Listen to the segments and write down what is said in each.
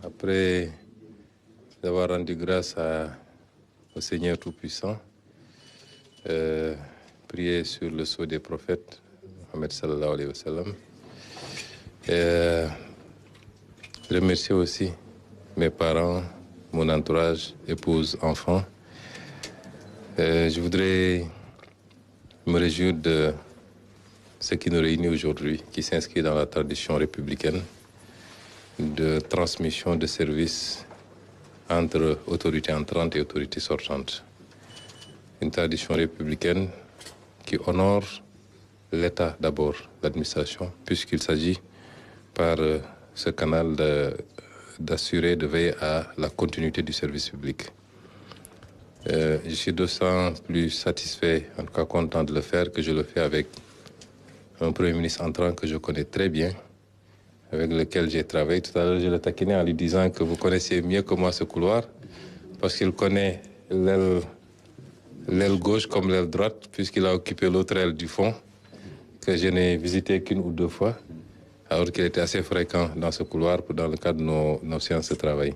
Après avoir rendu grâce au Seigneur Tout-Puissant, prier sur le sceau des prophètes, Mohammed sallallahu alayhi wa sallam, remercier aussi mes parents, mon entourage, épouse, enfants. Je voudrais me réjouir de ce qui nous réunit aujourd'hui, qui s'inscrit dans la tradition républicaine de transmission de services entre autorités entrantes et autorités sortantes. Une tradition républicaine qui honore l'État d'abord, l'administration, puisqu'il s'agit par ce canal d'assurer, de veiller à la continuité du service public. Je suis d'autant plus satisfait, en tout cas content de le faire, que je le fais avec un Premier ministre entrant que je connais très bien, avec lequel j'ai travaillé. Tout à l'heure, je le taquinais en lui disant que vous connaissez mieux que moi ce couloir, parce qu'il connaît l'aile gauche comme l'aile droite, puisqu'il a occupé l'autre aile du fond, que je n'ai visité qu'une ou deux fois, alors qu'il était assez fréquent dans ce couloir dans le cadre de nos séances de travail.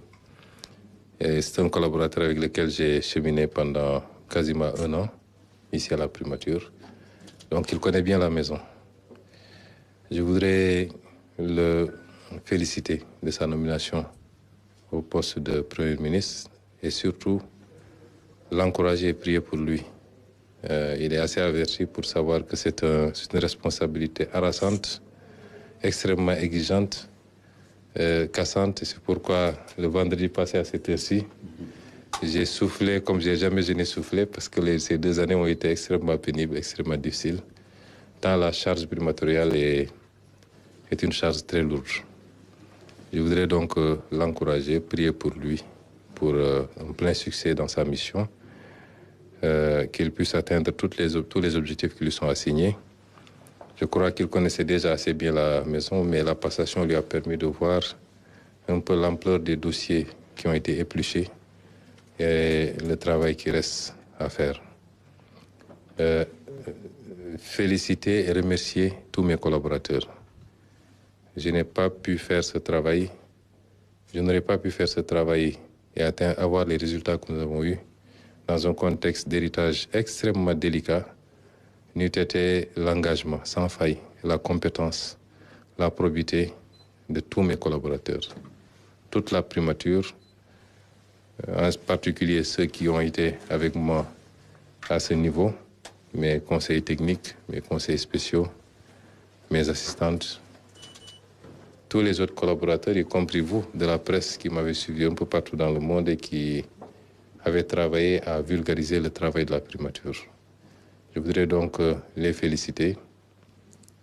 Et c'est un collaborateur avec lequel j'ai cheminé pendant quasiment 1 an, ici à la primature. Donc il connaît bien la maison. Je voudrais le féliciter de sa nomination au poste de Premier ministre et surtout l'encourager et prier pour lui. Il est assez averti pour savoir que c'est une responsabilité harassante, extrêmement exigeante, cassante. C'est pourquoi le vendredi passé à cette heure-ci, j'ai soufflé comme je n'ai soufflé, parce que ces 2 années ont été extrêmement pénibles, extrêmement difficiles. Tant la charge primatoriale est une charge très lourde. Je voudrais donc l'encourager, prier pour lui, pour un plein succès dans sa mission, qu'il puisse atteindre tous les objectifs qui lui sont assignés. Je crois qu'il connaissait déjà assez bien la maison, mais la passation lui a permis de voir un peu l'ampleur des dossiers qui ont été épluchés et le travail qui reste à faire. Féliciter et remercier tous mes collaborateurs. Je n'ai pas pu faire ce travail, je n'aurais pas pu faire ce travail et avoir les résultats que nous avons eus dans un contexte d'héritage extrêmement délicat, n'eût été l'engagement sans faille, la compétence, la probité de tous mes collaborateurs. Toute la primature, en particulier ceux qui ont été avec moi à ce niveau, mes conseillers techniques, mes conseillers spéciaux, mes assistantes, tous les autres collaborateurs, y compris vous, de la presse qui m'avez suivi un peu partout dans le monde et qui avaient travaillé à vulgariser le travail de la primature. Je voudrais donc les féliciter,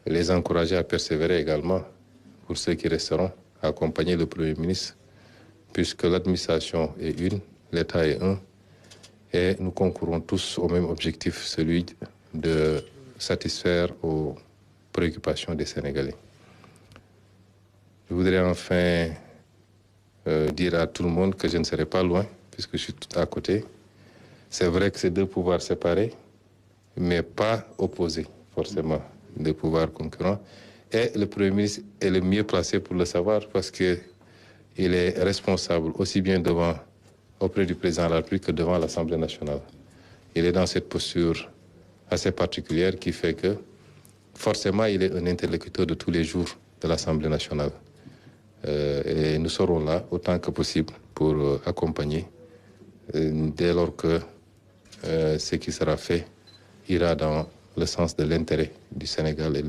les encourager à persévérer également pour ceux qui resteront, à accompagner le Premier ministre, puisque l'administration est une, l'État est un, et nous concourons tous au même objectif, celui de satisfaire aux préoccupations des Sénégalais. Je voudrais enfin dire à tout le monde que je ne serai pas loin, puisque je suis tout à côté. C'est vrai que c'est 2 pouvoirs séparés, mais pas opposés, forcément, 2 pouvoirs concurrents. Et le Premier ministre est le mieux placé pour le savoir, parce qu'il est responsable aussi bien auprès du président de la République que devant l'Assemblée nationale. Il est dans cette posture assez particulière qui fait que, forcément, il est un interlocuteur de tous les jours de l'Assemblée nationale. Et nous serons là autant que possible pour accompagner dès lors que ce qui sera fait ira dans le sens de l'intérêt du Sénégal et